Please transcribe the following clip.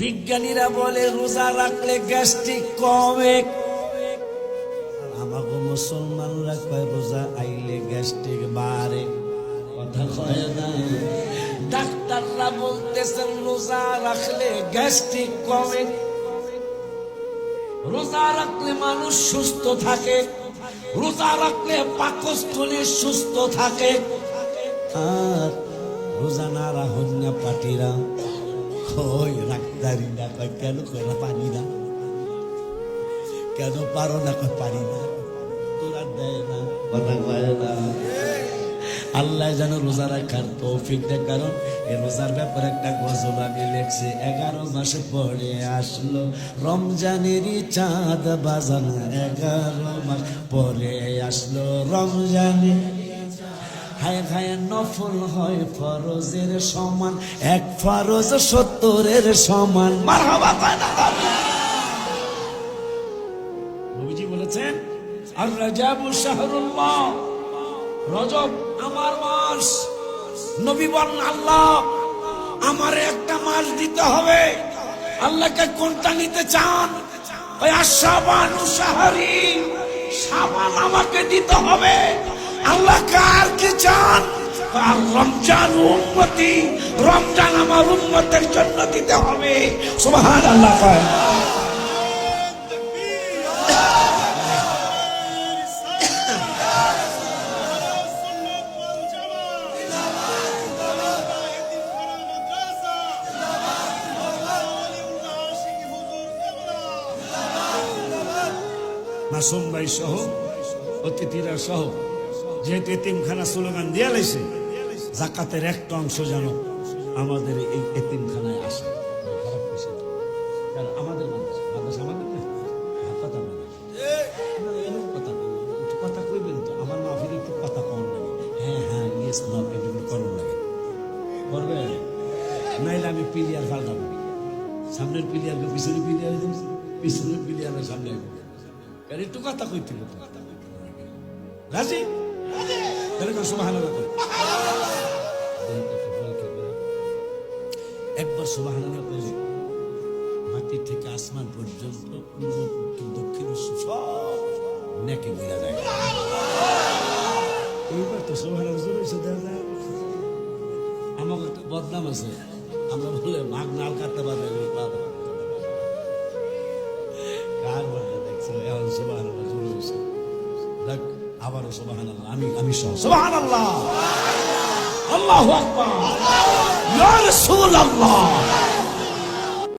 বিজ্ঞানীরা বলে রোজা রাখলে গ্যাস্ট্রিক কমে, আমাকে মুসলমানরা কয় রোজা আইলে গ্যাস্ট্রিক বাড়ে। কথা কয় না, ডাক্তাররা বলতেছেন রোজা রাখলে গ্যাস্ট্রিক কমে, রোজা রাখলে মানুষ সুস্থ থাকে, রোজা রাখলে পাকস্থলী সুস্থ থাকে। আর রোজা না রাখুন না পাটিরা ওই রাখতারি না, কয় কেন করে পারি না, কেন পারো না, কয় পারি না, তোরা দেয় না, কথা কয় না। আল্লাহ যেন রোজা রাখার তৌফিক দেয়, কারণ এই রোজার ব্যাপারে একটা গজল আমি লেখছি। 11 মাস পরে আসলো রমজানেরই চাঁদ বাজান, 11 মাস পরে আসলো রমজানের, হায় হায় নফল হয় ফরজের সমান, এক ফরজ 70-এর সমান। মারহাবা পানা নবীজি বলেছেন আর রজবু শাহরুল্লাহ, রজব আমার মাস। নবী বলেন আল্লাহ আমারে একটা মাস দিতে হবে। আল্লাহকে কোনটা নিতে চান? ওই আশাবানু শাহরি, শাবান আমাকে দিতে হবে। আল্লাহ কার কি চান? আর রমজান উম্মতি, রমজান আমার উম্মতের জন্য দিতে হবে। সুবহানাল্লাহ কয়। মাসুম ভাই সহ অতিথিরা সহ যেহেতু এতিমখানা স্লোগান দিয়ে লাইছে, যাকাতের একটা অংশ যেন আমাদের এই এতিমখানায় আসে। কারণ আমাদের মাদ্রাসা আমাদের না, কথা বলে এরকম কথা কইবেন তো, আমার মাহফিলে একটু কথা কম লাগে। হ্যাঁ হ্যাঁ ইয়েস নো এগুলো করুন লাগে, করবে নাইলে আমি পিলিয়ার ফালতাম, সামনের পিলিয়ারকে পিছনে পিলিয়ার, পিছনের পিলিয়ারের সামনে একটু কথা কইতে রাজি। একবার সুবহানাল্লাহ বলে মাটি থেকে আসমান পর্যন্ত দক্ষিণ সব নেকে মিলা যায়। এইবার তো সুবহানাল্লাহ আমার একটা বদনাম আছে, আমরা বলে ভাগ নাল কাটতে পারবে কার বদনাম দেখছো এখন। সুবহানাল্লাহ জুড়ে বসে দেখ আবারও সুবহানাল্লাহ, আমি সহ সুবহানাল্লাহ, আল্লাহু আকবার, ইয়া রাসূলুল্লাহ।